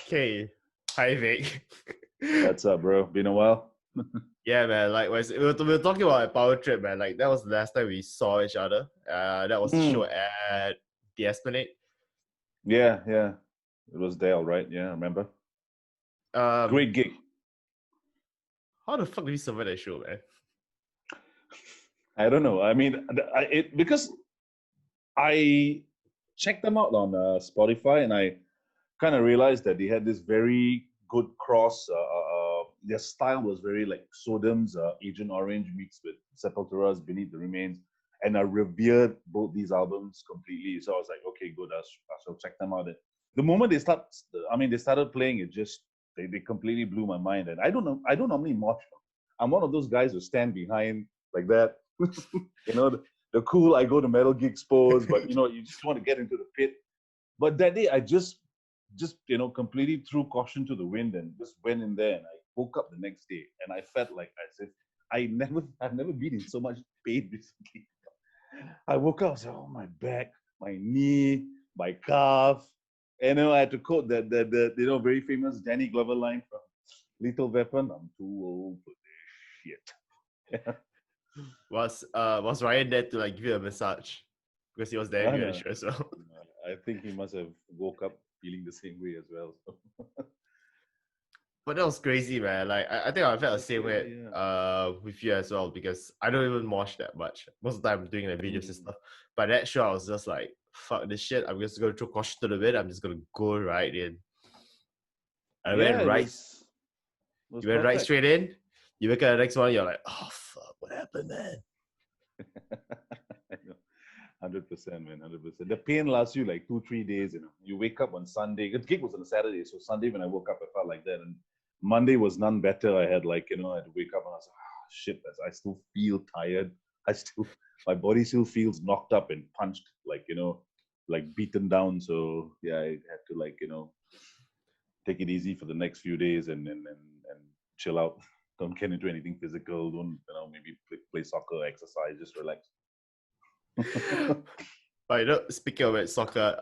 Okay. Hi, Vic. What's up, bro? Been a while? Yeah, man. Likewise, we were talking about a power trip, man. Like that was the last time we saw each other. That was the show at the Esplanade. Yeah. It was Dale, right? Yeah, I remember. Great gig. How the fuck did we survive that show, man? I don't know. I mean, because I checked them out on Spotify and I kind of realized that they had this very good cross. Their style was very like Sodom's Agent Orange mixed with Sepultura's Beneath the Remains. And I revered both these albums completely. So I was like, okay, good. I shall check them out. And the moment they started playing, it just they completely blew my mind. And I don't know. I don't normally mosh. I'm one of those guys who stand behind like that. You know, the cool. I go to metal gigs pose, but you just want to get into the pit. But that day, I just completely threw caution to the wind and just went in there. And I woke up the next day, and I felt like as if I've never been in so much pain recently. I woke up, I was like, oh, my back, my knee, my calf. And I had to quote that very famous Danny Glover line from Lethal Weapon. I'm too old for this shit. Was Ryan there to like give you a massage? Because he was there with you at the show as well. I think he must have woke up feeling the same way as well. But that was crazy, man. Like I think I felt the same way with you as well, because I don't even mosh that much. Most of the time I'm doing the videos and stuff. But that show I was just like, fuck this shit. I'm just gonna throw caution to the wind. I'm just gonna go right in. I went right. You went right straight in. You wake up the next morning, you're like, oh fuck, what happened, man? 100%, man, 100%. The pain lasts you like 2-3 days. You wake up on Sunday. The gig was on a Saturday, so Sunday when I woke up, I felt like that. And Monday was none better. I had I had to wake up and I was like, oh, shit, I still feel tired. My body still feels knocked up and punched, like beaten down. So yeah, I had to take it easy for the next few days and chill out. Don't get into anything physical. Don't maybe play soccer, exercise, just relax. But speaking of soccer,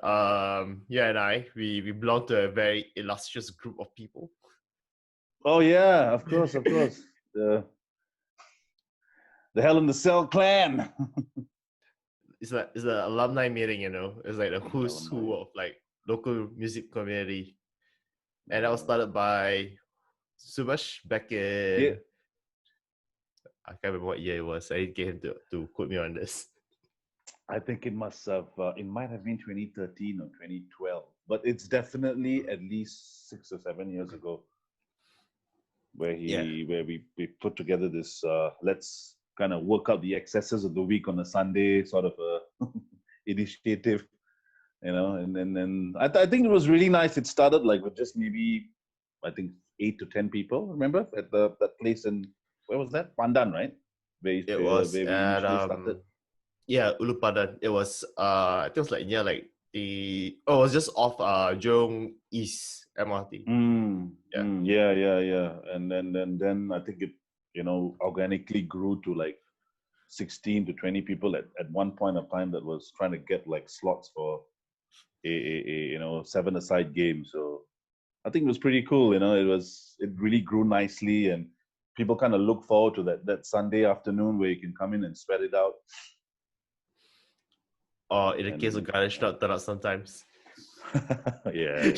you and I, we belong to a very illustrious group of people. Oh yeah, of course. The Hell in the Cell clan. It's an alumni meeting, It's like the who's who of like local music community. And that was started by Subhash back in I can't remember what year it was. I didn't get him to quote me on this. I think it might have been 2013 or 2012, but it's definitely at least 6 or 7 years ago, where we put together this let's kind of work out the excesses of the week on a Sunday sort of a initiative, and then I think it was really nice. It started like with just maybe I think 8 to 10 people. Remember at that place in where was that? Pandan, right? It was at Ulupadan. It was I think it was like near like it was just off Jurong East MRT. Yeah. And then I think it organically grew to like 16 to 20 people at one point of time that was trying to get like slots for a 7-a-side game. So I think it was pretty cool. It really grew nicely, and people kind of look forward to that Sunday afternoon where you can come in and sweat it out. Or in the case of Ganesh, not turn out sometimes. Yeah.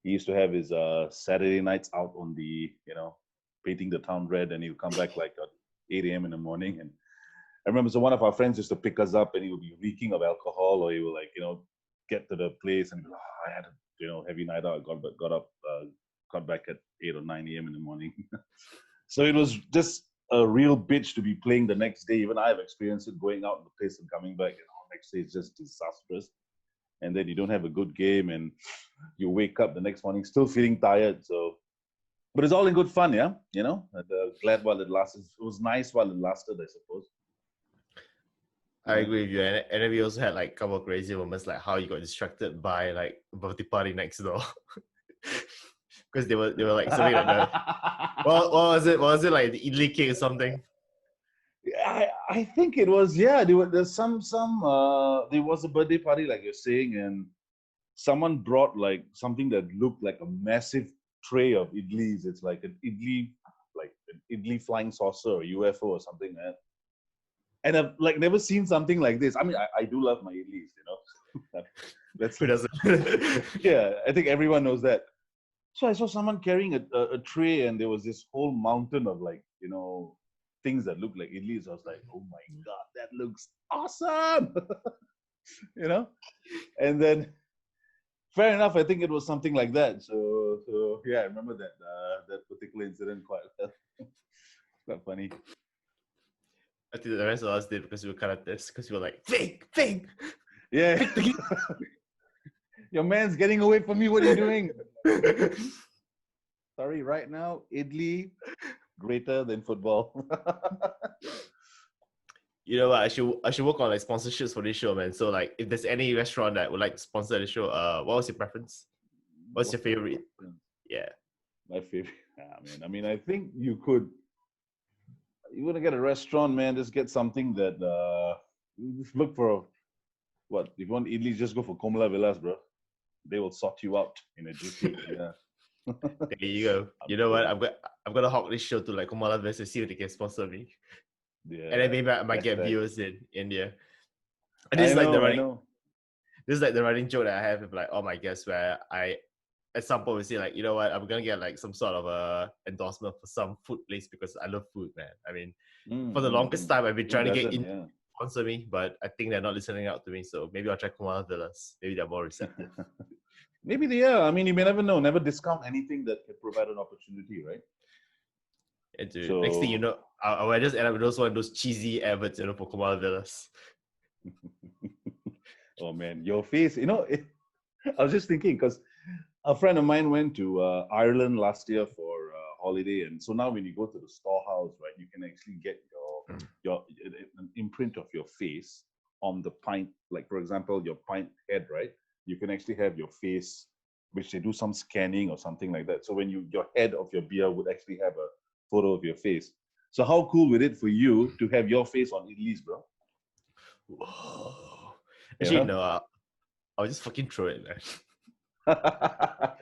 He used to have his Saturday nights out on the, painting the town red, and he'll come back like at 8 a.m. in the morning. And I remember, so one of our friends used to pick us up, and he would be reeking of alcohol, or he would get to the place and be like, oh, I had a heavy night out. I got back at 8 or 9 a.m. in the morning. So it was just a real bitch to be playing the next day. Even I have experienced it, going out in the place and coming back. Next day it's just disastrous. And then you don't have a good game, and you wake up the next morning still feeling tired. So, but it's all in good fun, yeah. Glad while it lasted. It was nice while it lasted, I suppose. I agree with you, and then we also had like a couple of crazy moments, like how you got distracted by like a birthday party next door, because they were like something like that. What was it? Was it like the idli cake or something? I think it was, yeah. There was a birthday party, like you're saying, and someone brought like something that looked like a massive tray of idlis. It's like an idli flying saucer or UFO or something, man. And I've like never seen something like this. I mean, I do love my idlis, you know. That's Who doesn't? yeah, I think everyone knows that. So I saw someone carrying a tray, and there was this whole mountain of like, you know, things that looked like idlis. I was like, oh my god, that looks awesome, you know. And then, fair enough, I think it was something like that. So yeah, I remember that that particular incident quite well. Quite funny. I think the rest of us did because we were kind of this because we were like fake. Yeah, your man's getting away from me. What are you doing? Sorry, right now, idli greater than football. You know what? I should work on like sponsorships for this show, man. So like, if there's any restaurant that would like to sponsor the show, what was your preference? What's your favorite? Yeah, my favorite. Man. I mean, I think you could. You want to get a restaurant, man? Just get something that. Just look for what if you want idli, just go for Komala Villas, bro. They will sort you out in a jiffy. Yeah. there you go. You know what? I'm gonna hawk this show to like Kamala Vest see if they can sponsor me, Yeah. and then maybe I might get hashtag. viewers in India. And I this is like the know. I running. know. This is like the running joke that I have with like all my guests, where I at some point we say like, you know what, I'm gonna get like some sort of a endorsement for some food place because I love food, man. I mean, for the longest time I've been trying to get in Yeah. sponsor me, but I think they're not listening out to me. So maybe I'll try Kumala Villas. Maybe they're more receptive. Maybe they are. I mean, you may never know. Never discount anything that can provide an opportunity, right? And dude, next thing you know, I just end up with those one of those cheesy adverts, you know, for Kumala Villas. Oh man, your face. You know, I was just thinking because a friend of mine went to Ireland last year for holiday, and so now when you go to the storehouse, right, you can actually get your an imprint of your face on the pint. Like for example, your pint head, right? You can actually have your face, which they do some scanning or something like that. So when your head of your beer would actually have a photo of your face. So how cool would it for you to have your face on idlis, bro? Whoa. Actually, no, I'll just fucking throw it, man.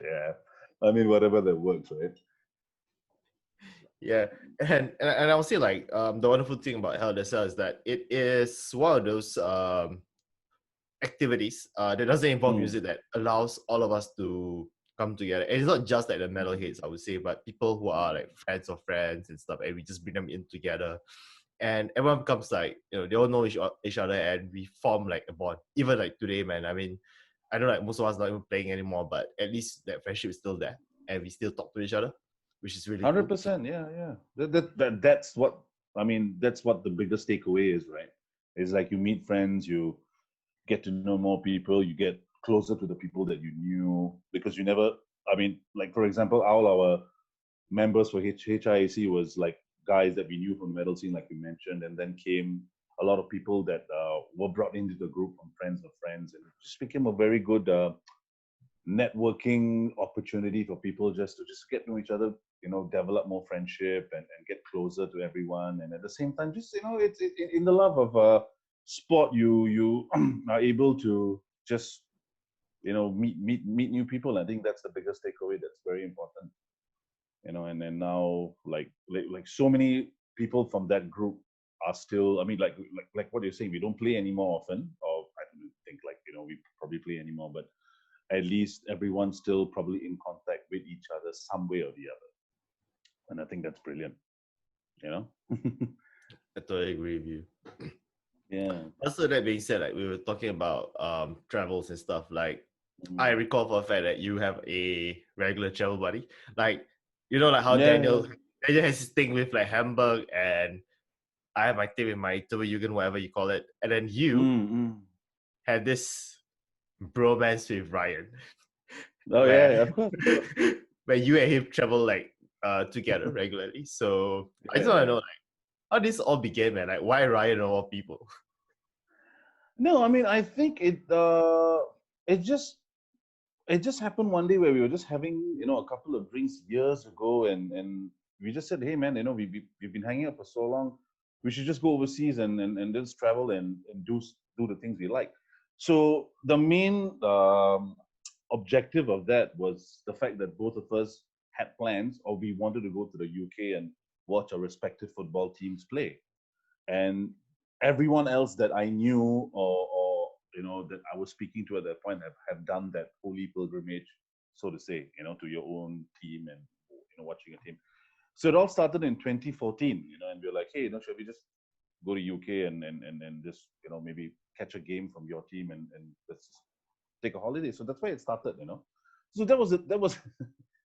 Yeah, I mean whatever that works, right? Yeah, and I'll say like the wonderful thing about HIAC is that it is one of those activities that doesn't involve music that allows all of us to come together. And it's not just like the metalheads, I would say, but people who are like friends of friends and stuff, and we just bring them in together. And everyone becomes like, you know, they all know each other and we form like a bond. Even like today, man, I mean, I know like most of us not even playing anymore, but at least that friendship is still there and we still talk to each other, which is really 100%. Yeah. That's what I mean. That's what the biggest takeaway is, right? It's like you meet friends, you get to know more people, you get closer to the people that you knew because you never. I mean, like for example, all our members for HIAC was like guys that we knew from the metal scene, like you mentioned, and then came a lot of people that were brought into the group from friends of friends, and it just became a very good networking opportunity for people just to just get to know each other, you know, develop more friendship and get closer to everyone, and at the same time, just you know, it's in the love of sport, you are able to just you know meet new people. I think that's the biggest takeaway. That's very important. You know, and then now like so many people from that group are still. I mean, like what you're saying, we don't play anymore often, or I don't think like you know we probably play anymore, but at least everyone's still probably in contact with each other some way or the other, and I think that's brilliant. You know. I totally agree with you. Yeah. Also, that being said, like we were talking about travels and stuff. Like I recall for a fact that you have a regular travel buddy. Like you know, like how Daniel has his thing with like Hamburg, and I have my thing with my Tuberjugen, whatever you call it, and then you had this bromance with Ryan. Oh yeah, of course. Where you and him travel like together regularly. So I just want to know like how this all began, man. Like why Ryan of all people? No, I mean I think it just happened one day where we were just having you know a couple of drinks years ago, and we just said, hey man, you know we've been hanging out for so long, we should just go overseas and just travel and do the things we like. So the main objective of that was the fact that both of us had plans, or we wanted to go to the UK and watch our respective football teams play. And everyone else that I knew, or that I was speaking to at that point, have done that holy pilgrimage, so to say, to your own team and watching a team. So it all started in 2014, and we were like, hey, should we just go to UK and just maybe catch a game from your team and let's take a holiday. So that's why it started. So that was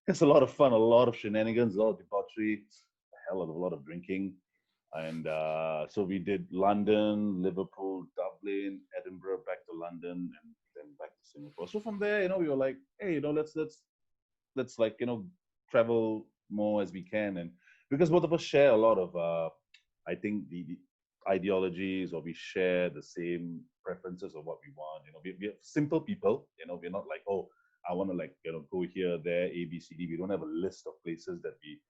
it's a lot of fun, a lot of shenanigans, a lot of debauchery, a hell of a lot of drinking. And so we did London, Liverpool, Dublin, Edinburgh, back to London, and then back to Singapore. So from there, we were like, hey, let's like travel more as we can, and because both of us share a lot of I think the ideologies, or we share the same preferences of what we want. We're simple people. We're not like, oh, I want to like go here, there, A, B, C, D. We don't have a list of places that we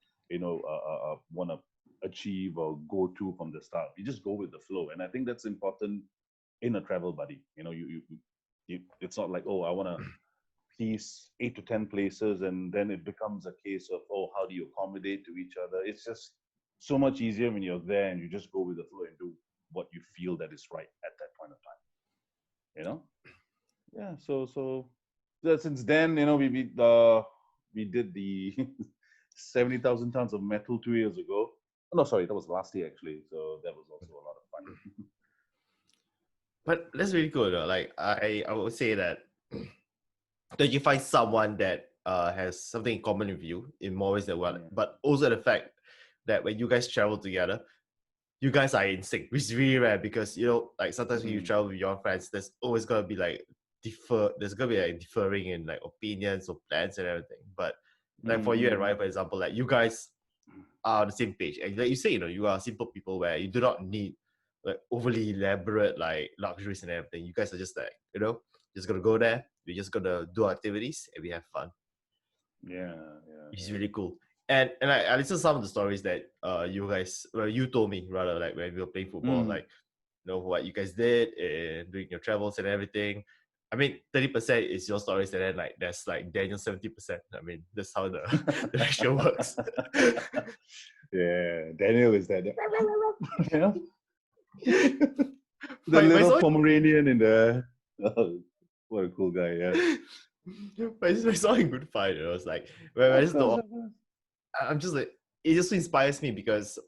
want to achieve or go to from the start. We just go with the flow, and I think that's important in a travel buddy. It's not like, oh, I want to please 8 to 10 places, and then it becomes a case of, oh, how do you accommodate to each other? It's just so much easier when you're there and you just go with the flow and do what you feel that is right at that point of time. Yeah. So since then, we did the 70,000 tons of metal 2 years ago. Oh, no, sorry, that was last year actually. So that was also a lot of fun. But that's really cool though. Like I would say that you find someone that has something in common with you in more ways than one, Yeah. but also the fact that when you guys travel together, you guys are in sync, which is really rare because like sometimes when you travel with your friends, there's always gonna be like there's gonna be like differing in like opinions or plans and everything. But like for you and Ryan, for example, like you guys are on the same page, and like you say, you are simple people where you do not need like overly elaborate like luxuries and everything. You guys are just like just gonna go there, we're just gonna do activities and we have fun. Yeah. Which is really cool. And I listened to some of the stories that you told me rather, like when we were playing football, like what you guys did and doing your travels and everything. I mean, 30% is your stories, and then like there's like Daniel 70%. I mean, that's how the ratio works. Yeah, Daniel is that. The But little Pomeranian in the. Oh, what a cool guy! Yeah. But it's all in good fun. It was like when I just thought, I'm just like, it just inspires me because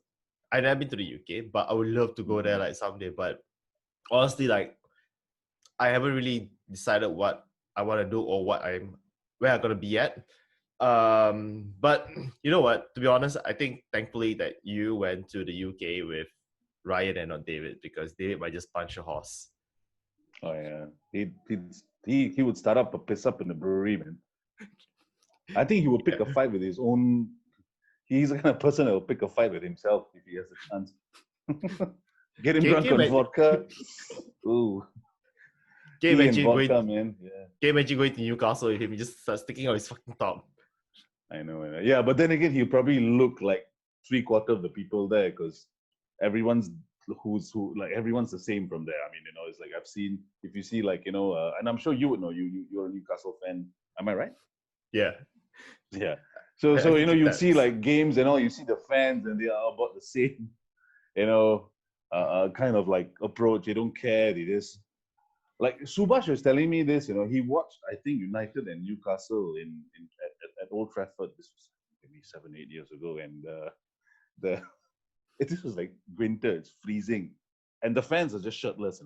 I've never been to the UK, but I would love to go there like someday. But honestly, like I haven't really decided what I want to do or where I'm gonna be at. But you know what? To be honest, I think thankfully that you went to the UK with Ryan and not David, because David might just punch a horse. Oh yeah, he would start up a piss up in the brewery, man. I think he would pick a fight with his own. He's the kind of person that will pick a fight with himself if he has a chance. Get him drunk on vodka. Ooh. Can and vodka, man. Yeah. Can you imagine going to Newcastle with him? He just starts sticking out his fucking top. I know. Yeah, but then again, he'll probably look like 3/4 of the people there because everyone's everyone's the same from there. I mean, it's like I've seen, if you see like, and I'm sure you would know, you're a Newcastle fan. Am I right? Yeah. Yeah. So you'd see like games and all, you see the fans and they are about the same, kind of like approach. They don't care. They just, like Subhash was telling me this, he watched, I think, United and Newcastle at Old Trafford. This was maybe 7-8 years ago, and this was like winter. It's freezing, and the fans are just shirtless.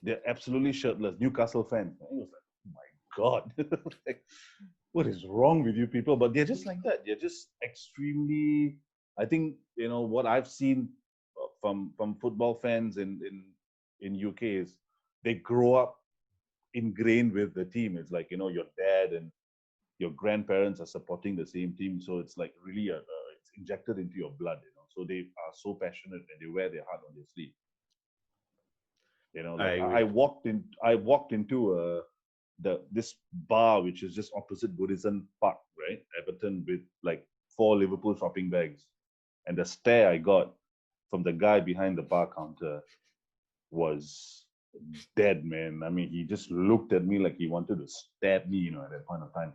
They're absolutely shirtless. Newcastle fans. And he was like, "Oh my God, like, what is wrong with you people?" But they're just like that. They're just extremely. I think what I've seen from football fans in UK is they grow up ingrained with the team. It's like your dad and your grandparents are supporting the same team, so it's like really it's injected into your blood. So they are so passionate and they wear their heart on their sleeve. Like I walked into this bar which is just opposite Goodison Park, right, Everton, with like 4 Liverpool shopping bags, and the stare I got from the guy behind the bar counter was dead, man. I mean, he just looked at me like he wanted to stab me, at that point of time.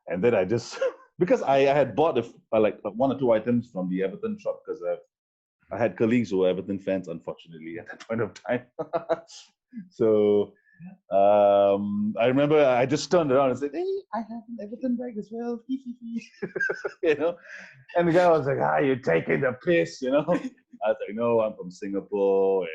And then I just, because I had bought like one or two items from the Everton shop, because I had colleagues who were Everton fans, unfortunately, at that point of time. So I remember I just turned around and said, "Hey, I have an Everton bag as well." And the guy was like, "Ah, you're taking the piss," I was like, "No, I'm from Singapore, and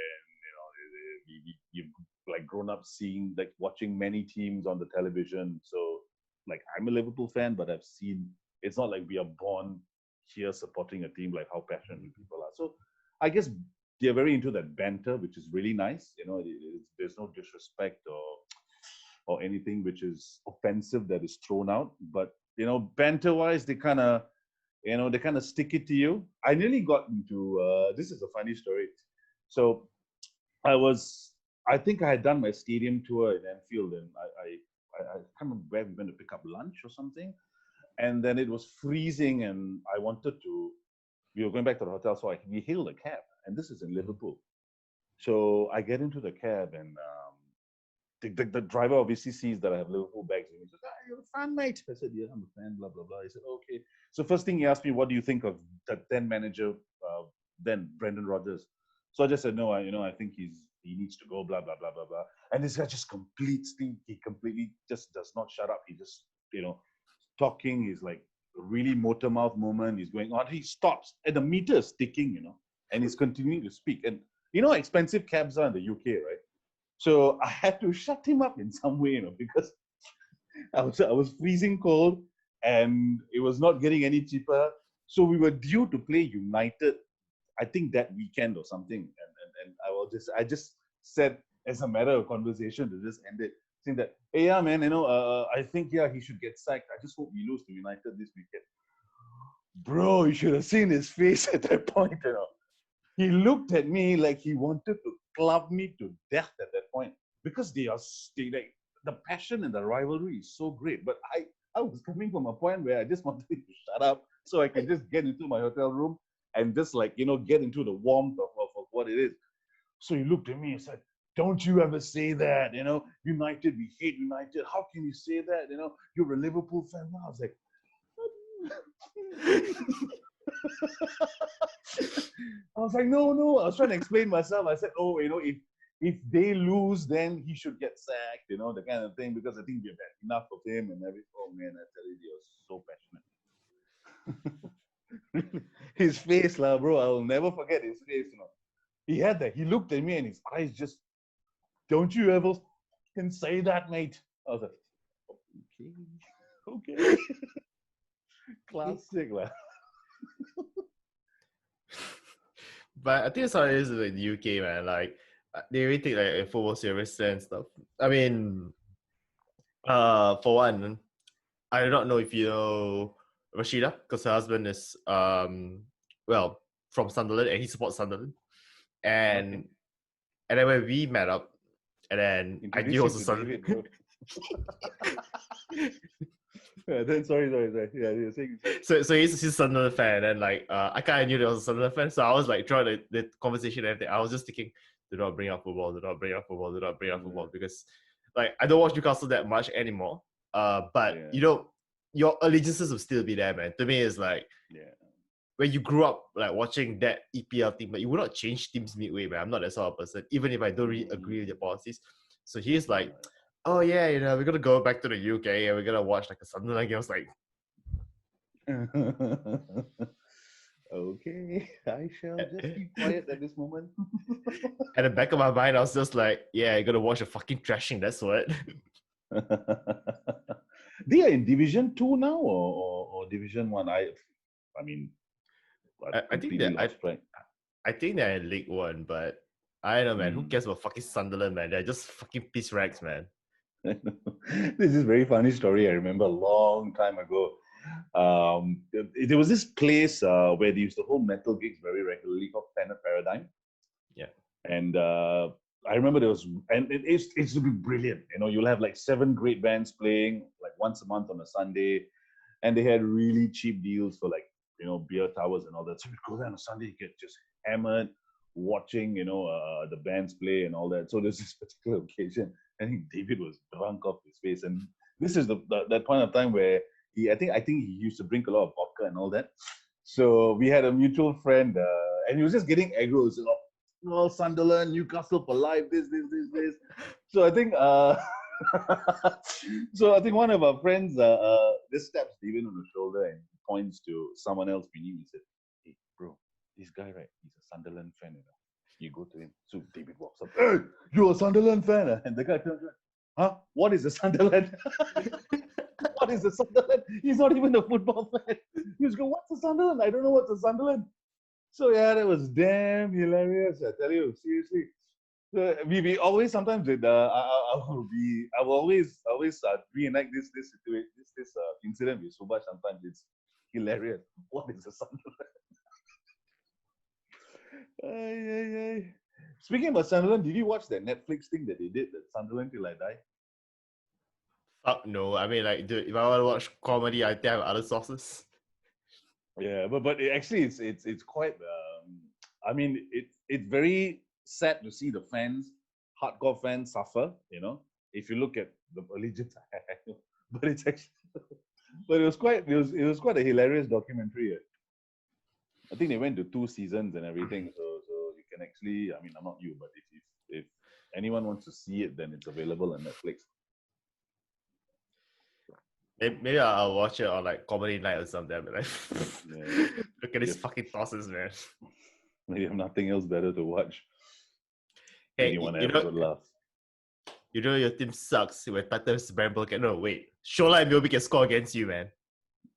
you've like grown up seeing, like, watching many teams on the television. So, like, I'm a Liverpool fan, but I've seen. It's not like we are born here supporting a team, like how passionate people are. So, I guess they're very into that banter, which is really nice. There's no disrespect or anything which is offensive that is thrown out. But banter wise, they kind of stick it to you. I nearly got into this is a funny story. So I think I had done my stadium tour in Anfield, and I can't remember where we went to pick up lunch or something. And then it was freezing, and we were going back to the hotel, so we hailed a cab, and this is in Liverpool. So I get into the cab, and the driver obviously sees that I have Liverpool bags, and he says, "Ah, you're a fan, mate." I said, "Yeah, I'm a fan." Blah blah blah. He said, "Okay." So first thing he asked me, "What do you think of that then manager, then Brendan Rodgers?" So I just said, "No, I think he needs to go." Blah blah blah blah blah. And this guy just completely just does not shut up. He just talking. He's like a really motor mouth moment. He's going on. He stops, and the meter is ticking, and he's continuing to speak. And how expensive cabs are in the UK, right? So I had to shut him up in some way, because I was freezing cold, and it was not getting any cheaper. So we were due to play United, I think that weekend or something, and I just said, as a matter of conversation, to just end it, saying that, "Hey, yeah, man, I think, yeah, he should get sacked. I just hope we lose to United this weekend." Bro, you should have seen his face at that point. He looked at me like he wanted to club me to death at that point, because like, the passion and the rivalry is so great. But I was coming from a point where I just wanted to shut up so I can just get into my hotel room and just, like, get into the warmth of what it is. So he looked at me and said, "Don't you ever say that, United, we hate United. How can you say that? You're a Liverpool fan." I was like, no. I was trying to explain myself. I said, "Oh, if they lose, then he should get sacked, the kind of thing, because I think we've had enough of him and everything." Oh man, I tell you, he was so passionate. His face, lah, bro. I will never forget his face. He had that. He looked at me, and his eyes just, "Don't you ever can say that, mate." I was like, okay. Classic, lah. But I think that's how it is in the UK, man. Like, they really take like football serious and stuff. I mean, for one, I do not know if you know Rashida, because her husband is well, from Sunderland, and he supports Sunderland. And Okay. and then when we met up, and then I Introduce knew he him was a to Sunderland. David, bro. Yeah, then sorry. Yeah, you're saying. So he's a Sunderland fan, and like I kind of knew there was a Sunderland fan, so I was like throughout the conversation and everything, I was just thinking, do not bring up football, do not bring up football, do not bring up football, because like I don't watch Newcastle that much anymore. But Yeah. your allegiances will still be there, man. To me, it's like when you grew up like watching that EPL team, but you will not change teams midway, man. I'm not that sort of person, even if I don't really agree with your policies. So he's like, "Oh yeah, we're gonna go back to the UK and we're gonna watch like a Sunderland game." I was like, Okay, I shall just keep quiet at this moment. at the back of my mind, I was just like, "Yeah, you're gonna watch a fucking thrashing. That's what." They are in Division 2 now, or Division 1. I mean, I've I think completely that lost track. I think they're in League One, but I don't know, man. Who Mm. cares about fucking Sunderland, man? They're just fucking piss rags, man. This is a very funny story. I remember a long time ago. There was this place where they used to hold metal gigs very regularly, called Planet Paradigm. Yeah. And I remember it's to be brilliant. You'll have like 7 great bands playing like once a month on a Sunday, and they had really cheap deals for, like, beer towers and all that. So we go there on a Sunday, you get just hammered. watching, the bands play and all that. So there's this particular occasion, I think David was drunk off his face, and this is that point of time where I think he used to drink a lot of vodka and all that. So we had a mutual friend, and he was just getting aggro. So, oh, Sunderland, Newcastle for life, this. So I think, one of our friends just taps David on the shoulder and points to someone else we knew. He said, "Hey, bro, this guy, right? He's a Sunderland fan. You go to him." So David walks up. "Hey, you're a Sunderland fan?" And the guy turns around. "Huh? What is a Sunderland?" "What is a Sunderland?" He's not even a football fan. He was going, "What's a Sunderland? I don't know what's a Sunderland." So yeah, that was damn hilarious. I tell you, seriously. We always sometimes I will always reenact this situation, this incident with Subhash. Sometimes it's hilarious. What is a Sunderland? Ay, ay. Speaking about Sunderland, did you watch that Netflix thing that they did, that Sunderland Till I Die? Fuck no. I mean, like, dude, if I want to watch comedy, I think I have other sources. Yeah, but it's quite. I mean, it's very sad to see the hardcore fans suffer. If you look at the allegiance, but it's actually, but it was quite a hilarious documentary. I think they went to 2 seasons and everything, so you can actually. I mean, I'm not you, but if anyone wants to see it, then it's available on Netflix. Maybe I'll watch it on like comedy night or something. But like, Yeah. look at these fucking tosses, man. Maybe have nothing else better to watch. Hey, Maybe you want to have a good laugh. You know your team sucks when Tata's Bramble can. No, wait. Shola and Milby can score against you, man.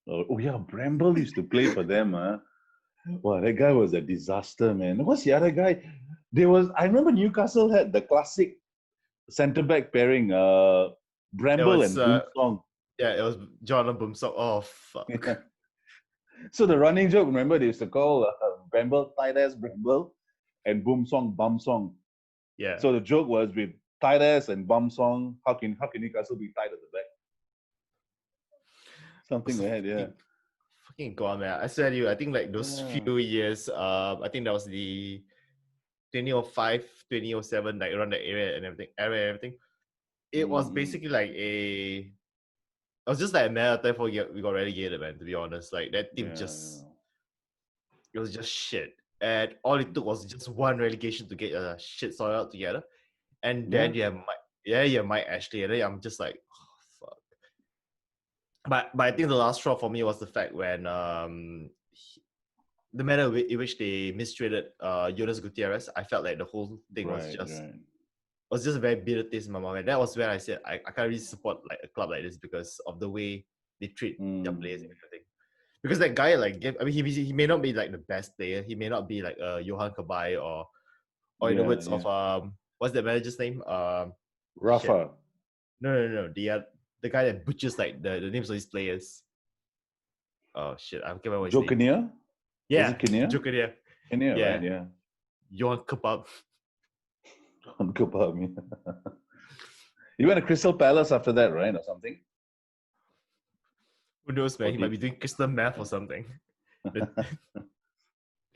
Oh yeah, Bramble used to play for them, huh? Wow, that guy was a disaster, man. What's the other guy? I remember Newcastle had the classic centre back pairing, Bramble and Boomsong. Yeah, it was John and Boomsong. Oh fuck. Yeah. So the running joke, remember, they used to call Bramble tight ass Bramble and Boomsong Bumsong. Yeah. So the joke was, with tight ass and Bumsong, how can Newcastle be tight at the back? Something like that, yeah. Fucking god, man. I swear to you, I think like those few years, I think that was the 2005, 2007, like around the era and everything. It was basically like it was just like a matter of time before we got relegated, man, to be honest. Like that team it was just shit. And all it took was just one relegation to get a shit sorted out together. And then you have Mike Ashley, and then I'm just like, oh, fuck. But I think the last straw for me was the fact when the manner in which they mistreated Jonas Gutierrez, I felt like the whole thing was just a very bitter taste in my mouth. And that was when I said I can't really support like a club like this because of the way they treat their players and everything. Because that guy, like, he may not be like the best player. He may not be like Johan Kabay or in the words of what's that manager's name? Rafa. No. The guy that butchers like the names of his players. Oh shit, I can't remember what his name. Kinnear? Yeah, Joe Kinnear. Kinnear, right? Yeah. Johan Kebab. Johan Kebab. You went to Crystal Palace after that, right, or something? Who knows, man? He might be doing crystal meth or something.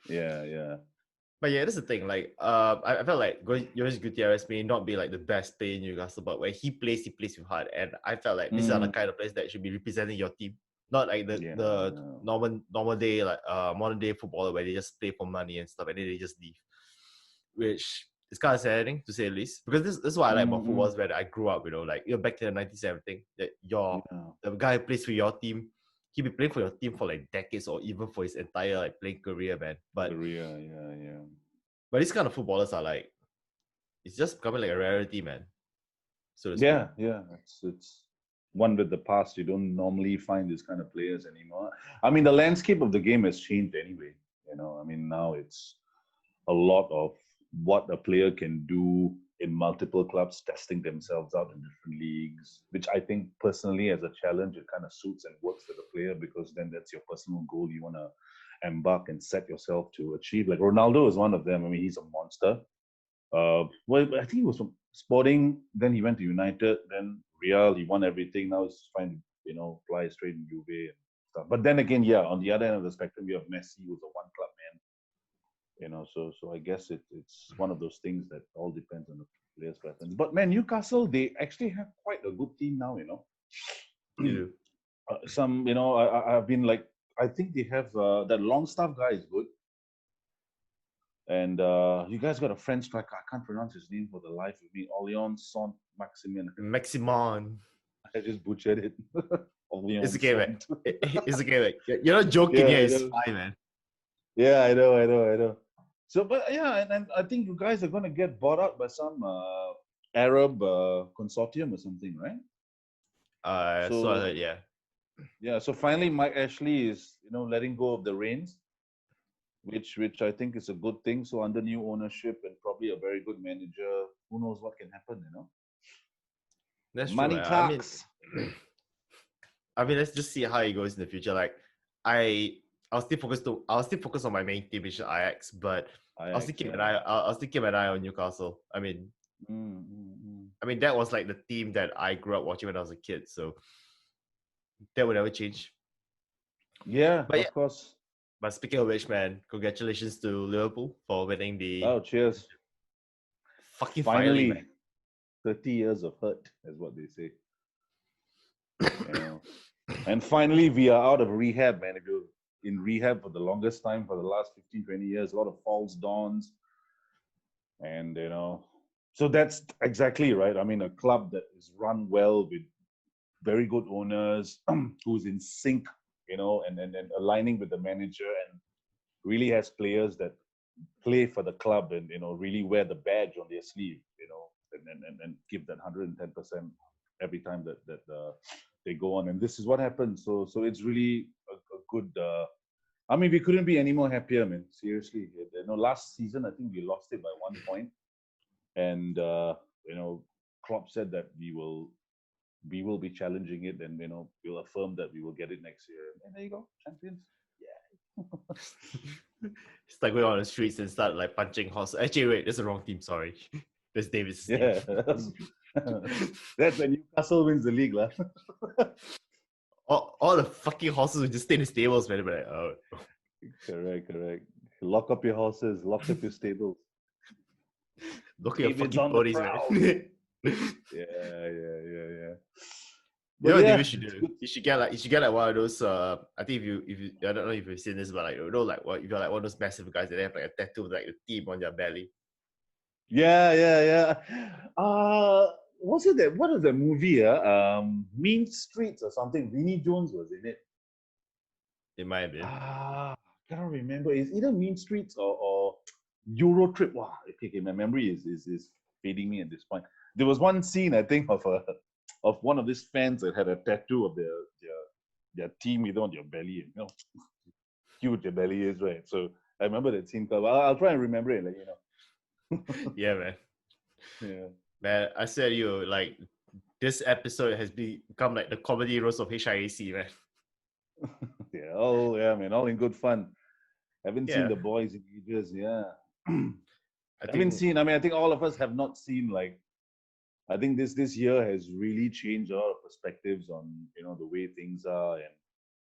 Yeah. But yeah, that's the thing. Like, I felt like Jonas Gutierrez may not be like the best player in Newcastle, but when he plays with heart. And I felt like these are the kind of players that should be representing your team, not like the normal day, like modern day footballer where they just play for money and stuff and then they just leave. Which is kind of saddening, to say the least, because this is what I like about football, is where I grew up. Like back to the 90s, everything that the guy who plays for your team, he'll be playing for your team for like decades or even for his entire like playing career, man. But But these kind of footballers are like, it's just becoming like a rarity, man. So to speak. Yeah. It's one with the past. You don't normally find these kind of players anymore. I mean, the landscape of the game has changed anyway. I mean, now it's a lot of what a player can do in multiple clubs, testing themselves out in different leagues, which I think personally as a challenge, it kind of suits and works for the player, because then that's your personal goal you want to embark and set yourself to achieve. Like Ronaldo is one of them. I mean, he's a monster. Well, I think he was from Sporting, then he went to United, then Real, he won everything. Now he's trying to, fly straight in Juve and stuff. But then again, on the other end of the spectrum, you have Messi, who's a one-club man. So I guess it's one of those things that all depends on the players' preference. But man, Newcastle, they actually have quite a good team now. You do. Some, I've been like, I think they have that Longstaff guy is good, and you guys got a French striker. I can't pronounce his name for the life of me. Orleans Saint Maximin. Maximon. I just butchered it. It's Orleans okay, man. Saint. It's okay, man. You're not joking Yeah, here. I It's know. fine, man. Yeah, I know. So, but yeah, and I think you guys are going to get bought out by some Arab consortium or something, right? So I So heard, yeah. yeah, so finally Mike Ashley is letting go of the reins, which I think is a good thing. So under new ownership and probably a very good manager, who knows what can happen? That's true, Money man. talks. I mean, let's just see how it goes in the future. Like, I'll still focus on my main team, which is IX, but I'll still Ajax, keep yeah. an eye. I'll still keep an eye on Newcastle. I mean that was like the team that I grew up watching when I was a kid, so that would never change. Yeah, But yeah, of course. but speaking of which, man, congratulations to Liverpool for winning the Oh, cheers. fucking finally, Finally, man. 30 years of hurt is what they say. And finally, we are out of rehab, man. If you're in rehab for the longest time, for the last 15, 20 years, a lot of false dawns. And, so that's exactly right. I mean, a club that is run well with very good owners, who's in sync, and aligning with the manager and really has players that play for the club and, really wear the badge on their sleeve, and give that 110% every time that they go on. And this is what happens. So it's really a good. I mean, we couldn't be any more happier, man. Seriously, last season I think we lost it by 1 point, and Klopp said that we will be challenging it, and we'll affirm that we will get it next year. And there you go, champions. It's like going on the streets and start like punching horses. Actually, wait, that's the wrong team. Sorry, that's David's team. Yeah, that's when Newcastle wins the league, lah. all the fucking horses would just stay in the stables, man. But like, oh. Correct. Lock up your horses, lock up your stables. Look at your David's fucking on the ponies, prowl. man. Yeah. You know But what yeah, David should do? You should get like one of those. I think if you I don't know if you've seen this, but like like what if you're like one of those massive guys that they have like a tattoo of like the team on their belly. yeah. What's it that? What is the movie? Mean Streets or something. Vinnie Jones was in it. It might have been. I cannot remember. It's either Mean Streets or Euro Trip. Wow, okay, my memory is fading me at this point. There was one scene I think of one of these fans that had a tattoo of their team either on their belly. Huge their belly is, right? So I remember that scene. I'll try and remember it, Yeah, man. Yeah. Man, I said you like this episode has become like the comedy roast of HIAC, man. Yeah, man, all in good fun. Haven't seen Yeah. the boys in ages. Yeah. I Haven't think seen. I mean, I think all of us have not seen I think this year has really changed a lot of perspectives on the way things are, and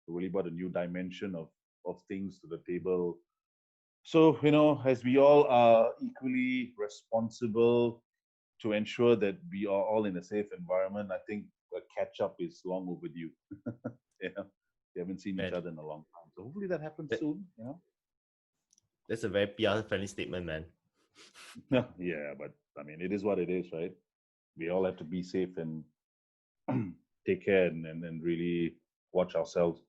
really brought a new dimension of things to the table. So as we all are equally responsible to ensure that we are all in a safe environment, I think a catch up is long overdue. We haven't seen each Man. other in a long time, so hopefully that happens soon. that's a very PR friendly statement, man. Yeah, but I mean, it is what it is, right? We all have to be safe and take care and really watch ourselves.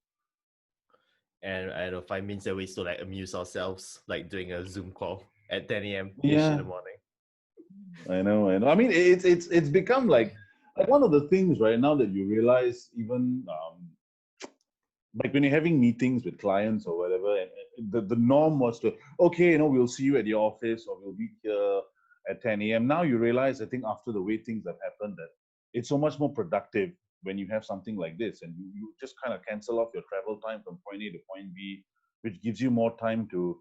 And I don't know, 5 minutes a ways to like amuse ourselves, like doing a Zoom call at 10 a.m. ish Yeah. in the morning. I know. I mean, it's become like one of the things right now that you realize, even like when you're having meetings with clients or whatever, and the norm was to, okay, we'll see you at the office or we'll be here at 10 a.m. Now you realize, I think after the way things have happened, that it's so much more productive when you have something like this, and you just kind of cancel off your travel time from point A to point B, which gives you more time to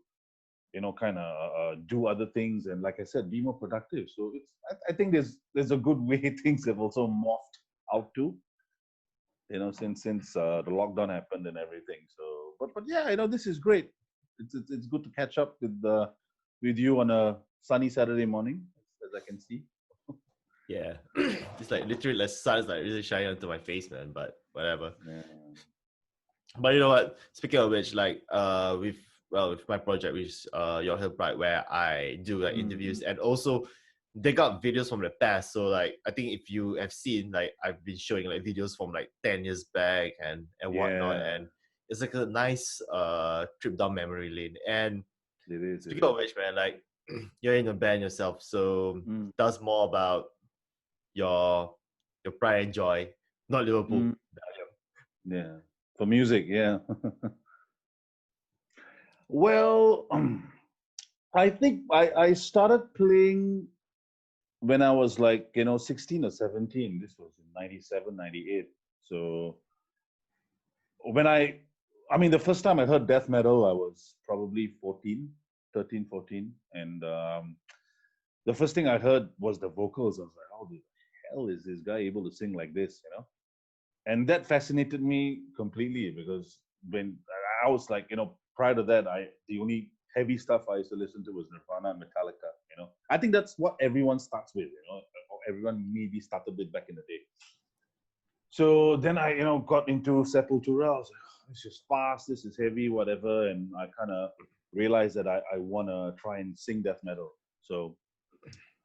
kind of do other things, and like I said, be more productive. So I think there's a good way things have also morphed out to, since the lockdown happened and everything. So but yeah, this is great. It's good to catch up with with you on a sunny Saturday morning, as I can see. Yeah, it's like literally the sun is like really shining onto my face, man. But whatever. Yeah. But you know what? Speaking of which, like with my project, which is Your Hill Pride, where I do like interviews and also they got videos from the past. So like I think if you have seen, like I've been showing like videos from like 10 years back and whatnot, Yeah, and it's like a nice trip down memory lane. And it is. It speaking of is. which, man, like you're in a band yourself, so Mm, tell us more about your your pride and joy, not Liverpool. mm, yeah. For music, yeah. Well, I think I started playing when I was like, 16 or 17. This was in 97, 98. So when I mean, the first time I heard death metal, I was probably 14, 13, 14. And the first thing I heard was the vocals. I was like, how the hell is this guy able to sing like this, And that fascinated me completely because when I was like, prior to that, the only heavy stuff I used to listen to was Nirvana and Metallica. I think that's what everyone starts with, or everyone maybe started with back in the day. So then I, got into Sepultura. I was like, "Oh, this is fast, this is heavy, whatever. And I kind of realized that I want to try and sing death metal. So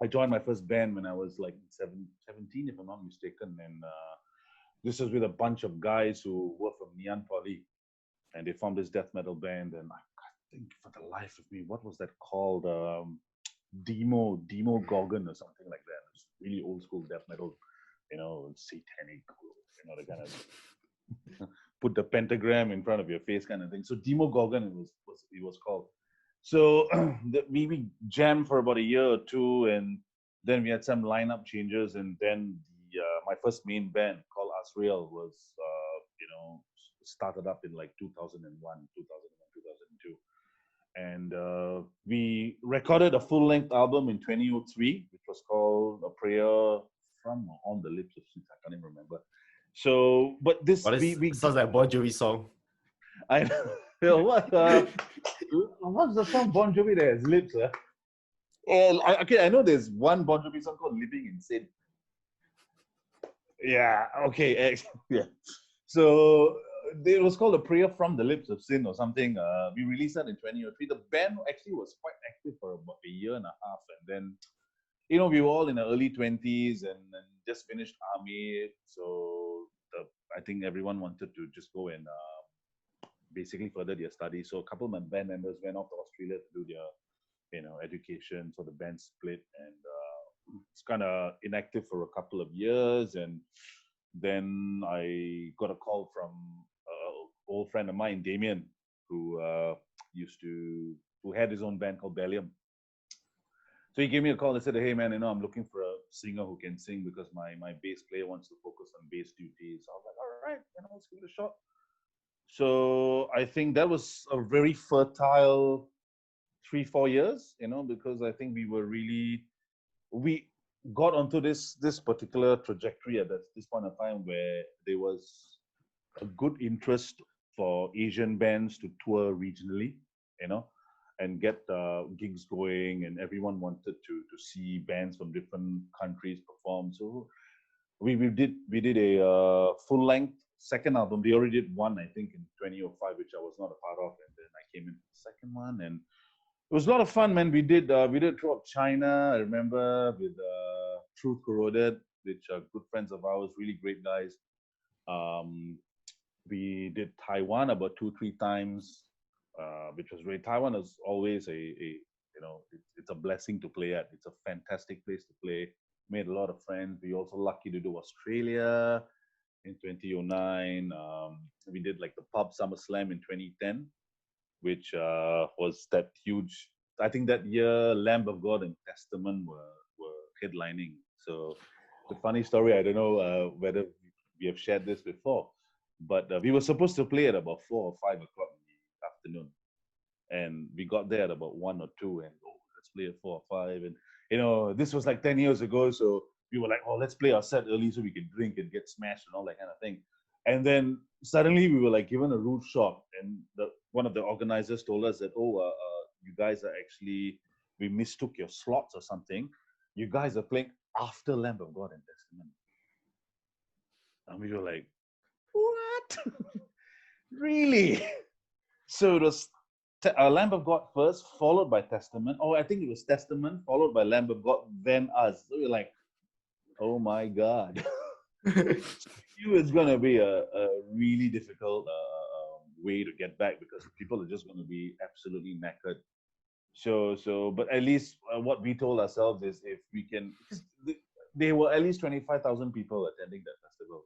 I joined my first band when I was like 17, if I'm not mistaken. And this was with a bunch of guys who were from Neon Poly. And they formed this death metal band. And I think for the life of me, what was that called? Demo Gorgon or something like that. It's really old school death metal, satanic, the kind of put the pentagram in front of your face kind of thing. So Demo Gorgon it was called. So we jammed for about a year or two, and then we had some lineup changes, and then my first main band called Asriel was started up in like 2001, 2002. And we recorded a full-length album in 2003, which was called A Prayer from or On the Lips of Saints. I can't even remember. So, but this Well, this sounds like a Bon Jovi song. I what's the song Bon Jovi that has lips? And I know there's one Bon Jovi song called Living in Sin. Yeah. Okay. Yeah. So it was called A Prayer from the Lips of Sin or something. We released that in 2003. The band actually was quite active for about a year and a half. And then, we were all in the early 20s and just finished army. So I think everyone wanted to just go and basically further their studies. So a couple of my band members went off to Australia to do their, education. So the band split and it's kind of inactive for a couple of years. And then I got a call from an old friend of mine, Damien, who who had his own band called Bhelliom. So he gave me a call and said, "Hey man, I'm looking for a singer who can sing because my bass player wants to focus on bass duties." So I was like, "All right, let's give it a shot." So I think that was a very fertile 3-4 years, because I think we got onto this particular trajectory at this point of time where there was a good interest for Asian bands to tour regionally, and get gigs going, and everyone wanted to see bands from different countries perform. So we did a full length second album. We already did one, I think, in 2005, which I was not a part of, and then I came in for the second one, and it was a lot of fun, man. We did throughout China. I remember with Truth Corroded, which are good friends of ours, really great guys. We did Taiwan about 2-3 times, which was great. Taiwan is always it's a blessing to play at. It's a fantastic place to play. Made a lot of friends. We also lucky to do Australia in 2009. We did like the Pub Summer Slam in 2010, which was that huge. I think that year Lamb of God and Testament were headlining. So the funny story, I don't know whether we have shared this before, but we were supposed to play at about 4 or 5 o'clock in the afternoon, and we got there at about 1 or 2, and let's play at 4 or 5, and this was like 10 years ago, so we were like, oh, let's play our set early so we can drink and get smashed and all that kind of thing. And then suddenly we were like given a rude shock, and one of the organizers told us that, you guys are actually we mistook your slots or something. You guys are playing after Lamb of God and Testament. And we were like, what? Really? So it was Lamb of God first, followed by Testament. Oh, I think it was Testament, followed by Lamb of God, then us. So we're like, oh my God. It's going to be a really difficult way to get back because people are just going to be absolutely knackered. But at least what we told ourselves is if we can, because there were at least 25,000 people attending that festival.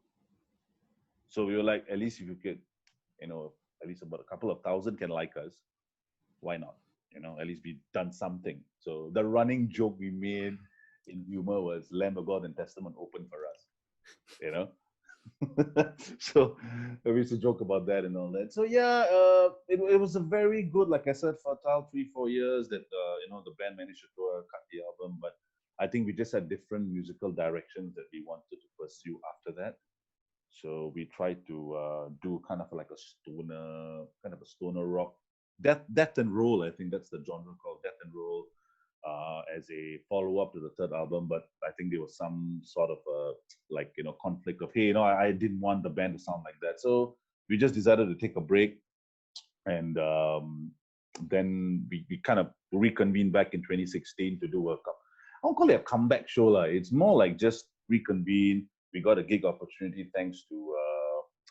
So we were like, at least if you could, at least about a couple of thousand can like us, why not? At least we've done something. So the running joke we made in humor was Lamb of God and Testament open for us, So we used to joke about that and all that. So yeah, it was a very good, like I said, fertile 3-4 years that the band managed to cut the album, but I think we just had different musical directions that we wanted to pursue after that. So we tried to do kind of like a stoner rock, death and roll. I think that's the genre called death and roll, as a follow-up to the third album. But I think there was some sort of conflict of, hey, I didn't want the band to sound like that. So we just decided to take a break, and then we kind of reconvened back in 2016 to do I won't call it a comeback show. It's more like just reconvene. We got a gig opportunity thanks to,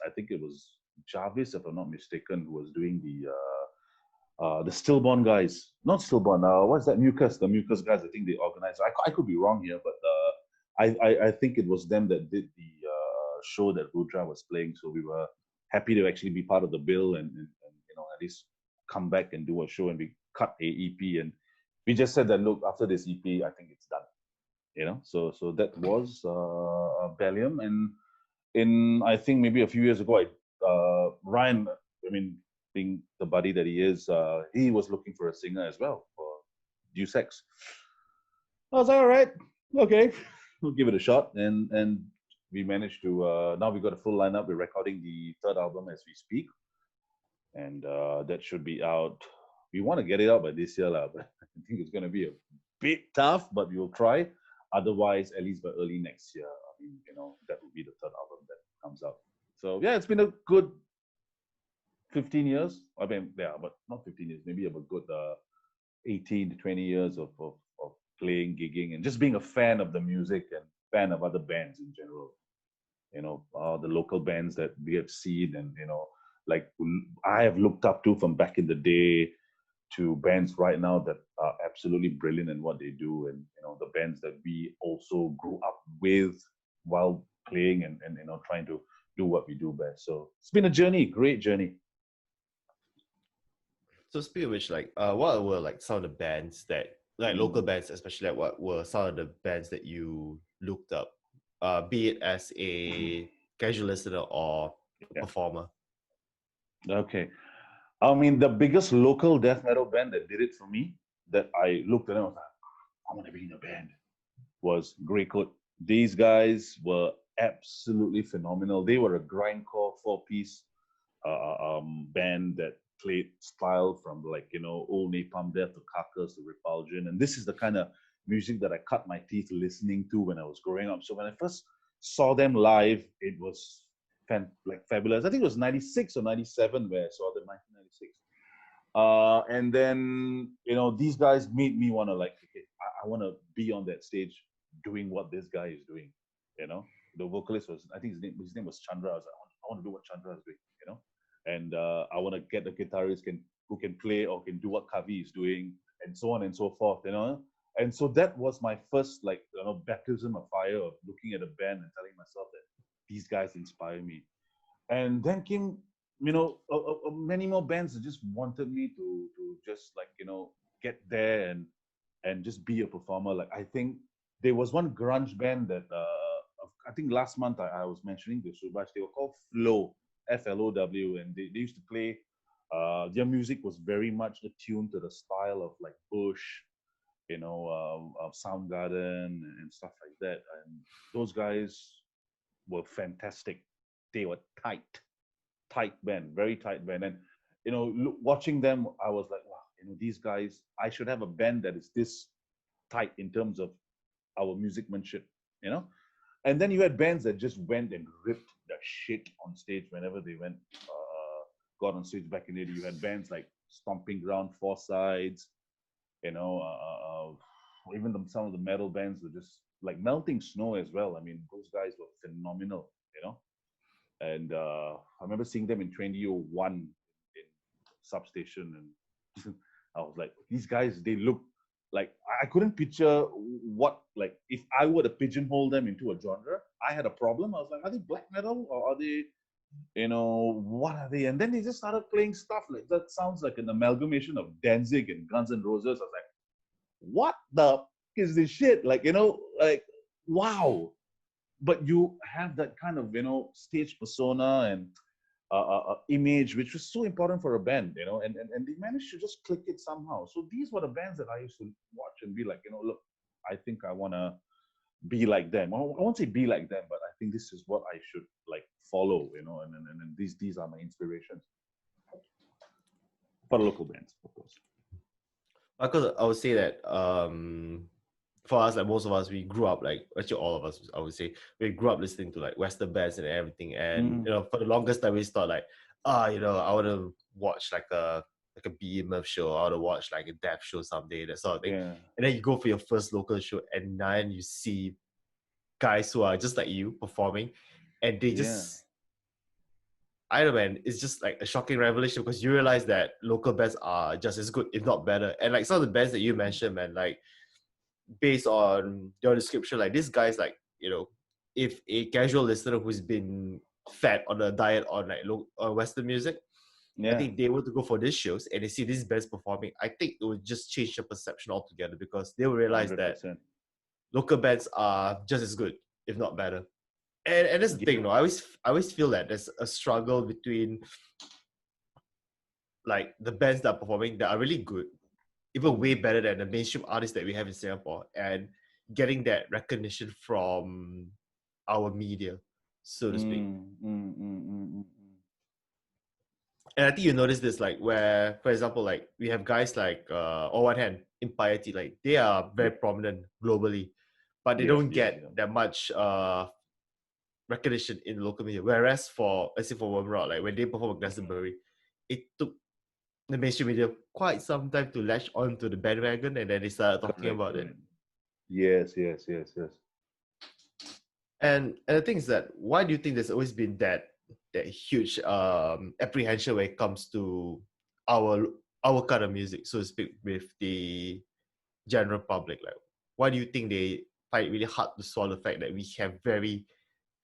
I think it was Jarvis, if I'm not mistaken, who was doing the Stillborn guys. Not Stillborn, what's that? The Mucus guys, I think they organized. I could be wrong here, but I think it was them that did the show that Rudra was playing. So we were happy to actually be part of the bill and at least come back and do a show. And we cut a EP, and we just said that, look, after this EP, I think it's done. So that was Bhelliom. And in, I think maybe a few years ago, Ryan, being the buddy that he is, he was looking for a singer as well for Deus Ex. I was like, all right, okay, we'll give it a shot. And we managed to, now we got a full lineup. We're recording the third album as we speak. And that should be out. We want to get it out by this year, but I think it's going to be a bit tough, but we will try. Otherwise, at least by early next year, that will be the third album that comes out. So yeah, it's been a good 15 years. But not 15 years, maybe about good 18 to 20 years of playing, gigging, and just being a fan of the music and fan of other bands in general. The local bands that we have seen, and like I have looked up to from back in the day, to bands right now that are absolutely brilliant in what they do, and the bands that we also grew up with while playing and trying to do what we do best. So it's been a journey, great journey. So speaking of which, what were some of the bands that, local bands, especially, what were some of the bands that you looked up, be it as a casual listener or performer? Okay. The biggest local death metal band that did it for me, that I looked at and was like, I want to be in a band, was Greycoat. These guys were absolutely phenomenal. They were a grindcore 4-piece band that played style from old Napalm Death to Carcass to Repulsion. And this is the kind of music that I cut my teeth listening to when I was growing up. So when I first saw them live, it was fabulous. I think it was 96 or 97 where I saw them, 1996. And then, these guys made me want to I want to be on that stage doing what this guy is doing. The vocalist was, I think his name was Chandra. I was like, I want to do what Chandra is doing, and I want to get the guitarist who can play or can do what Kavi is doing, and so on and so forth, And so that was my first baptism of fire of looking at a band and telling myself that these guys inspire me. And then came, many more bands that just wanted me to just get there and just be a performer. I think there was one grunge band that I think last month I was mentioning to Subhash. They were called Flow, FLOW, and they used to play. Their music was very much attuned to the style of Bush, Soundgarden and stuff like that. And those guys were fantastic. They were tight band, very tight band. And watching them, I was like, wow, these guys, I should have a band that is this tight in terms of our musicmanship, you know. And then you had bands that just went and ripped the shit on stage whenever they went, got on stage back in the day. You had bands like Stomping Ground, Four Sides, you know, even some of the metal bands were just like Melting Snow as well. I mean, those guys were phenomenal, you know. And I remember seeing them in 2001 in Substation, and I was like, these guys, they look like I couldn't picture what, like, if I were to pigeonhole them into a genre, I had a problem. I was like, are they black metal or are they, what are they? And then they just started playing stuff like that. Sounds like an amalgamation of Danzig and Guns N' Roses. I was like, what the is this shit? Like, like, wow. But you have that kind of, stage persona and image, which was so important for a band, and they managed to just click it somehow. So these were the bands that I used to watch and be like, look, I think I want to be like them. I won't say be like them, but I think this is what I should like follow, and these are my inspirations for local bands, of course. Because I would say that for us, like most of us, we grew up, like actually all of us, I would say, we grew up listening to like Western bands and everything. And for the longest time, we thought like, I want to watch like a BMF show, I want to watch like a Death show someday, that sort of thing. Yeah. And then you go for your first local show, and then you see guys who are just like you performing, and they just, I don't know, man, it's just like a shocking revelation, because you realize that local bands are just as good, if not better. And like some of the bands that you mentioned, man, like based on your description, like this guy's like, if a casual listener who's been fed on a diet on like Western music, I think they were to go for these shows and they see these bands performing, I think it would just change the perception altogether, because they will realize 100%. That local bands are just as good, if not better. And that's the thing, no, I always feel that there's a struggle between like the bands that are performing that are really good, even way better than the mainstream artists that we have in Singapore, and getting that recognition from our media, so to speak. And I think you notice this, like where, for example, like we have guys like on one hand, Impiety, like they are very prominent globally, but they don't get that much recognition in local media. Whereas for, let's say for Warm Rock, like when they perform at Glastonbury, it took the mainstream media quite some time to latch on to the bandwagon, and then they started talking about it. Yes. And the thing is that, why do you think there's always been that huge apprehension when it comes to our kind of music, so to speak, with the general public? Like, why do you think they find it really hard to swallow the fact that we have very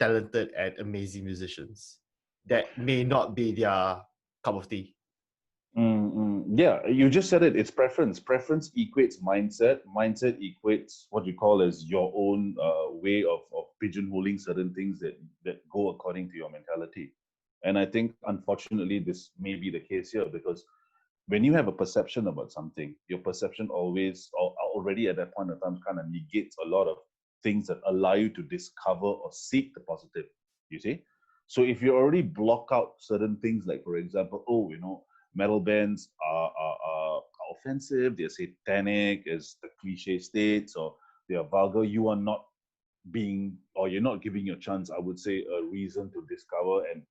talented and amazing musicians that may not be their cup of tea? Yeah, you just said it. It's preference. Preference equates mindset. Mindset equates what you call as your own way of pigeonholing certain things that go according to your mentality. And I think, unfortunately, this may be the case here, because when you have a perception about something, your perception always, or already at that point of time, kind of negates a lot of things that allow you to discover or seek the positive, you see? So if you already block out certain things, like, for example, metal bands are offensive, they're satanic, as the cliche states, or they are vulgar, you are not you're not giving your chance, I would say, a reason to discover and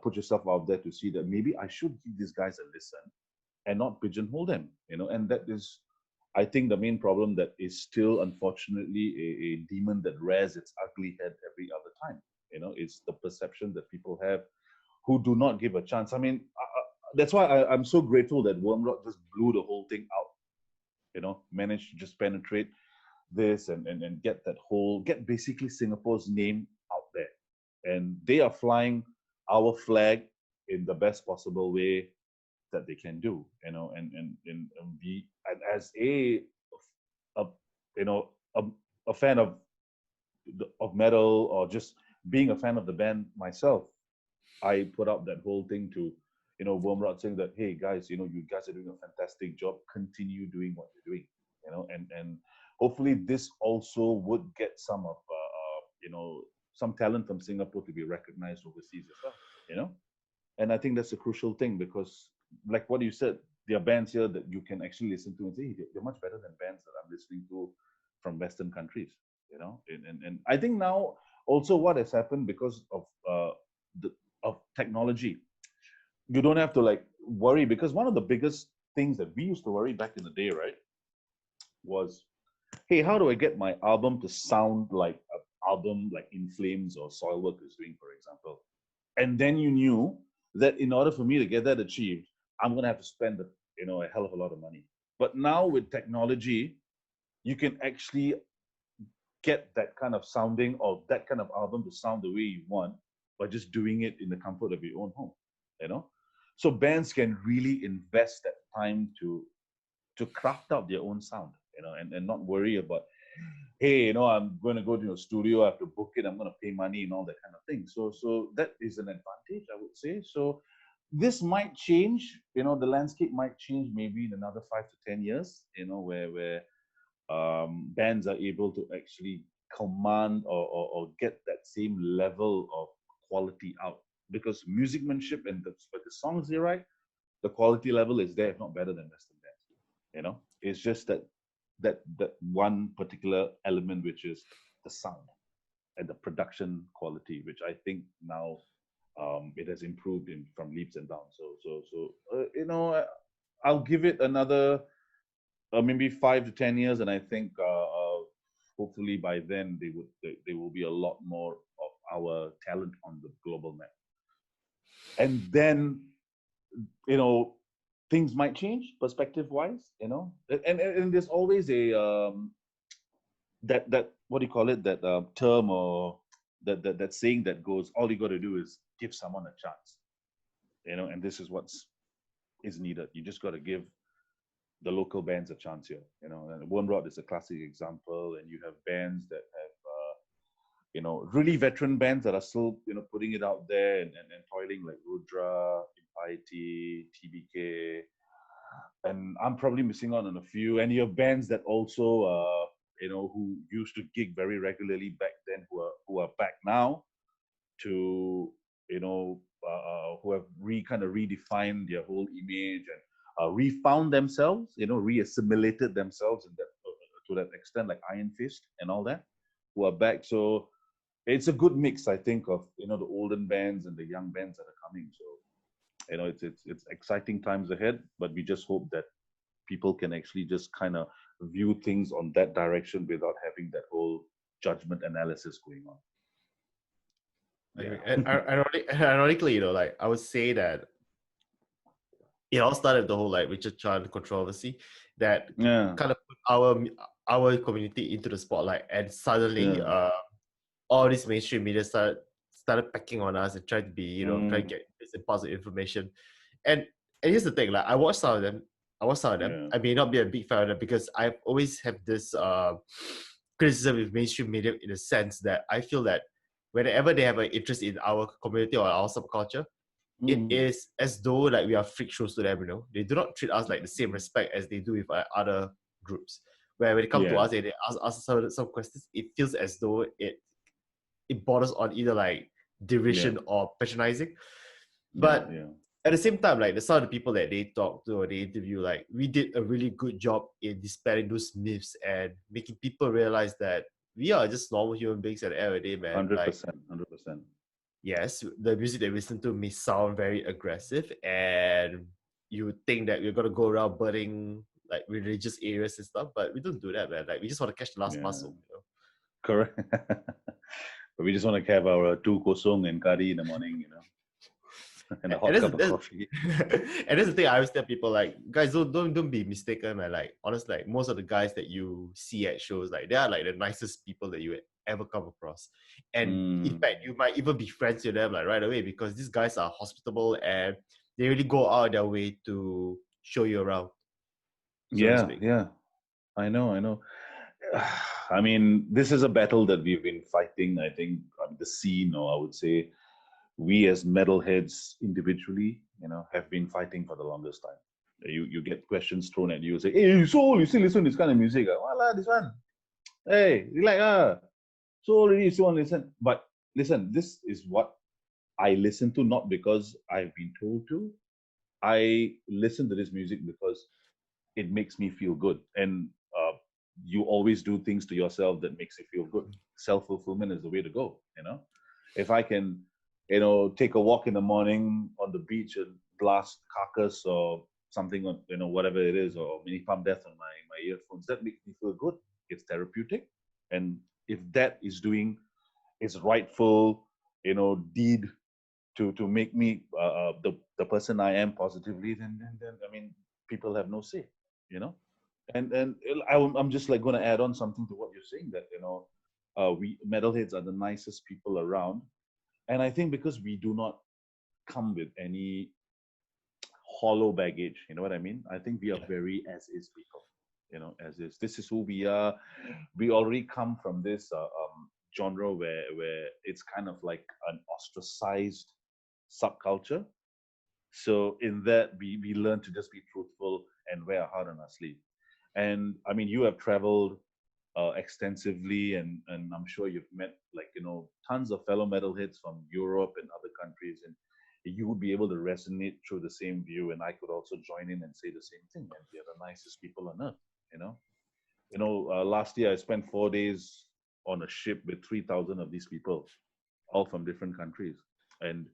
put yourself out there to see that maybe I should give these guys a listen and not pigeonhole them, and that is, I think, the main problem that is still, unfortunately, a demon that rears its ugly head every other time. It's the perception that people have who do not give a chance. I mean, that's why I'm so grateful that Wormrot just blew the whole thing out. Managed to just penetrate this and get basically Singapore's name out there. And they are flying our flag in the best possible way that they can do, and be, and as a fan of metal, or just being a fan of the band myself, I put up that whole thing to Wormrod, saying that, hey guys, you guys are doing a fantastic job, continue doing what you're doing, and hopefully this also would get some of some talent from Singapore to be recognized overseas as well, and I think that's a crucial thing, because like what you said, there are bands here that you can actually listen to and say, hey, they're much better than bands that I'm listening to from Western countries, and I think now also what has happened because of the of technology, you don't have to like worry, because one of the biggest things that we used to worry back in the day, right, was, hey, how do I get my album to sound like an album like In Flames or Soilwork is doing, for example? And then you knew that in order for me to get that achieved, I'm gonna have to spend a hell of a lot of money. But now with technology, you can actually get that kind of sounding or that kind of album to sound the way you want by just doing it in the comfort of your own home. So bands can really invest that time to craft out their own sound, and not worry about, hey, I'm going to go to a studio, I have to book it, I'm going to pay money and all that kind of thing. So that is an advantage, I would say. So this might change, the landscape might change maybe in another 5 to 10 years, where bands are able to actually command or get that same level of quality out, because musicmanship and the songs they write, the quality level is there, if not better than Western bands. It's just that one particular element, which is the sound and the production quality, which I think now it has improved from leaps and bounds. I'll give it another maybe 5 to 10 years, and I think hopefully by then they will be a lot more of our talent on the global map, and then things might change perspective wise, and there's always a that what do you call it, that term, or that saying that goes, all you got to do is give someone a chance, and this is what's is needed. You just got to give the local bands a chance here, and One Rod is a classic example, and you have bands that have really veteran bands that are still putting it out there and toiling, like Rudra, Impiety, TBK, and I'm probably missing out on a few. And you have bands that also who used to gig very regularly back then, who are back now to who have kind of redefined their whole image and refound themselves, reassimilated themselves in that to that extent, like Iron Fist and all that, who are back. So it's a good mix, I think, of the olden bands and the young bands that are coming. So it's exciting times ahead, but we just hope that people can actually just kind of view things on that direction without having that whole judgment analysis going on. And ironically, like I would say that it all started the whole like Richard Chan controversy that kind of put our community into the spotlight, and suddenly all this mainstream media started pecking on us and trying to be trying to get this positive information. And here's the thing, like I watched some of them. I may not be a big fan of them, because I always have this criticism with mainstream media, in the sense that I feel that whenever they have an interest in our community or our subculture, it is as though like we are freak shows to them. They do not treat us like the same respect as they do with other groups. Where when they come to us and they ask us some questions, it feels as though it borders on either like derision or patronizing. But at the same time, like some of the people that they talk to or they interview, like we did a really good job in dispelling those myths and making people realize that we are just normal human beings at the end of the day, man. 100%, like, 100%. Yes, the music that we listen to may sound very aggressive, and you would think that we're gonna go around burning like religious areas and stuff, but we don't do that, man. Like we just want to catch the last muscle. Correct. But we just want to have our 2 kosong and curry in the morning, and a hot cup of coffee. And that's the thing I always tell people, like, guys, don't be mistaken, man. Like, honestly, like most of the guys that you see at shows, like they are like the nicest people that you would ever come across. And in fact, you might even be friends with them like right away, because these guys are hospitable and they really go out their way to show you around. Yeah. I know. I mean, this is a battle that we've been fighting, I think, on the scene, or I would say we as metalheads individually, have been fighting for the longest time. You get questions thrown at you, say, hey, Soul, you still listen to this kind of music? Voila, this one. Hey, you like, Soul, really, you still want to listen? But listen, this is what I listen to, not because I've been told to, I listen to this music because it makes me feel good. And you always do things to yourself that makes you feel good. Self-fulfillment is the way to go, you know. If I can, take a walk in the morning on the beach and blast Carcass or something on, whatever it is, or Mini Pump Death on my earphones, that makes me feel good. It's therapeutic. And if that is doing its rightful, deed to make me the person I am positively, then I mean, people have no say, you know. And I'm just like going to add on something to what you're saying, that we metalheads are the nicest people around, and I think because we do not come with any hollow baggage, you know what I mean? I think we are Yeah. very as is people, as is. This is who we are. We already come from this genre where it's kind of like an ostracized subculture. So in that, we learn to just be truthful and wear our heart on our sleeve. And I mean, you have traveled extensively, and I'm sure you've met, like, tons of fellow metalheads from Europe and other countries, and you would be able to resonate through the same view, and I could also join in and say the same thing. And we are the nicest people on earth, you know. Last year I spent 4 days on a ship with 3,000 of these people, all from different countries, and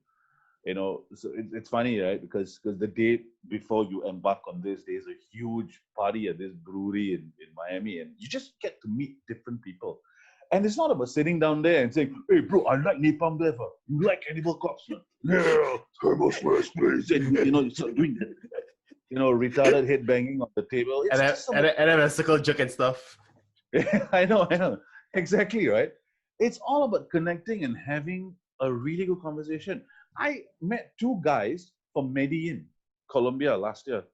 so it's funny, right? Because the day before you embark on this, there's a huge party at this brewery in Miami, and you just get to meet different people. And it's not about sitting down there and saying, "Hey, bro, I like Napalm Death. You like Cannibal Corpse? Yeah, Turbo Smash, please." And you start doing that, retarded head banging on the table. And It's I, just and about I, and I have a circle jerk and stuff. I know. Exactly, right? It's all about connecting and having a really good conversation. I met two guys from Medellin, Colombia last year,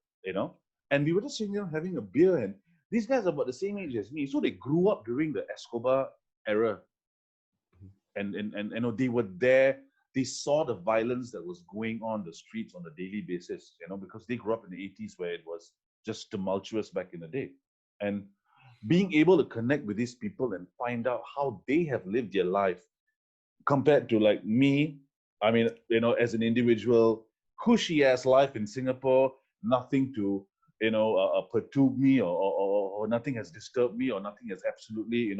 and we were just sitting there having a beer, and these guys are about the same age as me. So they grew up during the Escobar era, and they were there. They saw the violence that was going on the streets on a daily basis, because they grew up in the 80s where it was just tumultuous back in the day. And being able to connect with these people and find out how they have lived their life compared to like me. I mean, as an individual, cushy ass life in Singapore, nothing to, perturb me, or nothing has disturbed me, or nothing has absolutely,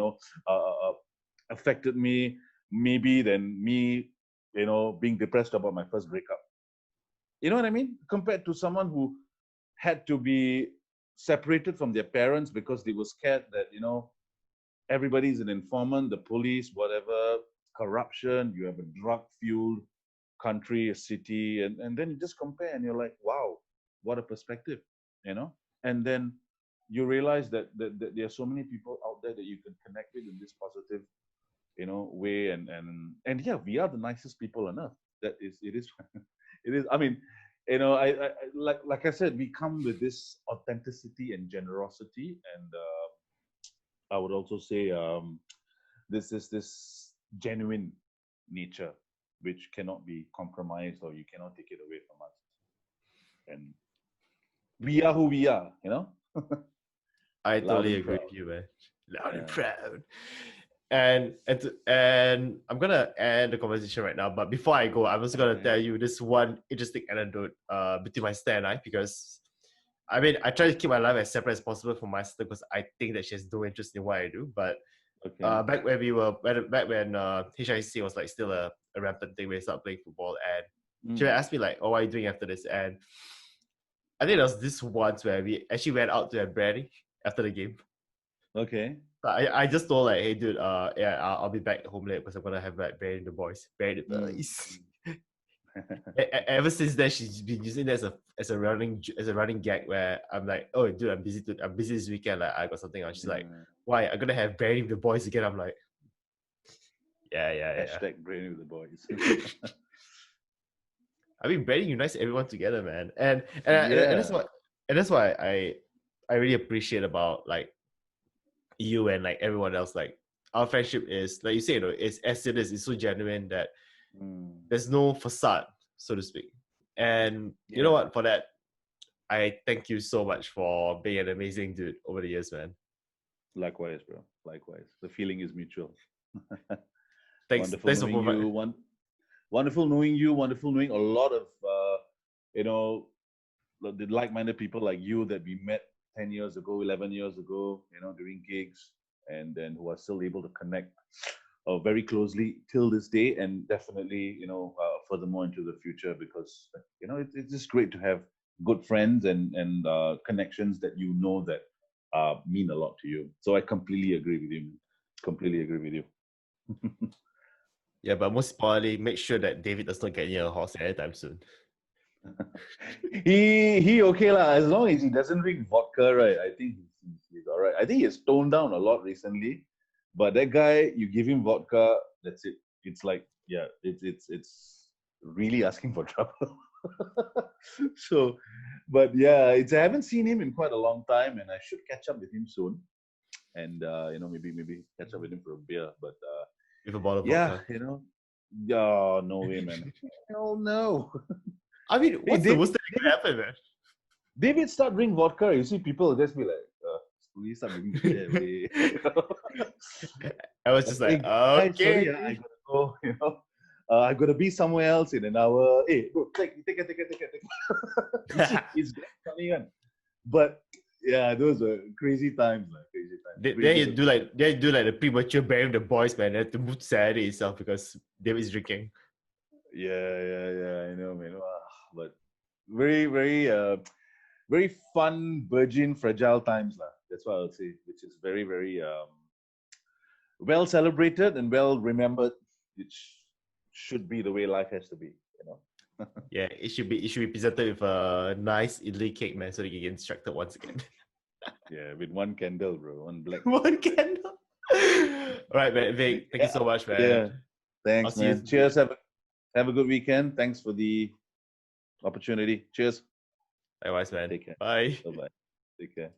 affected me. Maybe than me, being depressed about my first breakup. You know what I mean? Compared to someone who had to be separated from their parents because they were scared that, everybody's an informant, the police, whatever, corruption, you have a drug-fueled country, a city, and then you just compare and you're like, wow, what a perspective, And then you realize that there are so many people out there that you can connect with in this positive, way, and yeah, we are the nicest people on earth. That is, it is, it is. I mean, I like I said, we come with this authenticity and generosity, and I would also say this genuine nature, which cannot be compromised, or you cannot take it away from us. And we are who we are, I loud totally and agree proud. with you, man. Loud and Yeah. proud. And I'm gonna end the conversation right now. But before I go, I'm also gonna Okay. tell you this one interesting anecdote between my sister and I, because I mean I try to keep my life as separate as possible from my sister because I think that she has no interest in what I do. But Okay. back when HIC was like still a rampant thing, we started playing football, and she would Mm. ask me like, "Oh, what are you doing after this?" And I think there was this once where we actually went out to have brownie after the game. Okay. But I just told like, hey dude, yeah, I'll be back home late because I'm gonna have like burying the boys, burying the Mm. boys. Ever since then, she's been using that as a running gag where I'm like, oh dude, I'm busy this weekend. Like I got something on. She's like, Mm. why? I'm gonna have burying the boys again. I'm like, yeah. Hashtag brain with the boys. I mean, burying unites everyone together, man. And Yeah. that's why I really appreciate about like you and like everyone else. Like our friendship is like you say, it's as it is. It's so genuine that Mm. there's no facade, so to speak. And you know Yeah. what? For that, I thank you so much for being an amazing dude over the years, man. Likewise, bro. Likewise. The feeling is mutual. Wonderful Thanks for knowing you. providing. Wonderful knowing you. Wonderful knowing a lot of, you know, the like-minded people like you that we met 10 years ago, 11 years ago, during gigs, and then who are still able to connect very closely till this day, and definitely, furthermore into the future, because, it's just great to have good friends and connections that that mean a lot to you. So I completely agree with you, man. Completely agree with you. Yeah, but most importantly, make sure that David does not get near a horse anytime soon. he okay lah. As long as he doesn't drink vodka, right? I think he's all right. I think he's toned down a lot recently, but that guy, you give him vodka, that's it. It's like, yeah, it's really asking for trouble. So, but yeah, I haven't seen him in quite a long time, and I should catch up with him soon, and maybe catch up with him for a beer. But With a bottle of yeah, vodka. yeah, no way, man. Hell no. I mean, what's the worst that could David, happen, man? David start drinking vodka, you see people will just be like, please stop drinking shit. I was just like, Hey, guys, okay. sorry, I gotta go, I gotta be somewhere else in an hour. Hey, bro, take it. It's funny, man. But yeah, those were crazy times, man. Crazy times. Then you do like the premature burying the boys, man. Then to move Saturday itself because David's drinking. Yeah, I know, man. But very, very, very fun, virgin, fragile times, lah. That's what I'll say, which is very, very well celebrated and well remembered, which should be the way life has to be, Yeah, it should be presented with a nice idli cake, man, so that you get distracted once again. Yeah, with one candle, bro, one black. One candle. All right, man. Vic, thank you so much, man. Yeah, thanks, man. Cheers. Have a good weekend. Thanks for the opportunity. Cheers. Likewise, man. Take care. Bye. Bye-bye. Take care.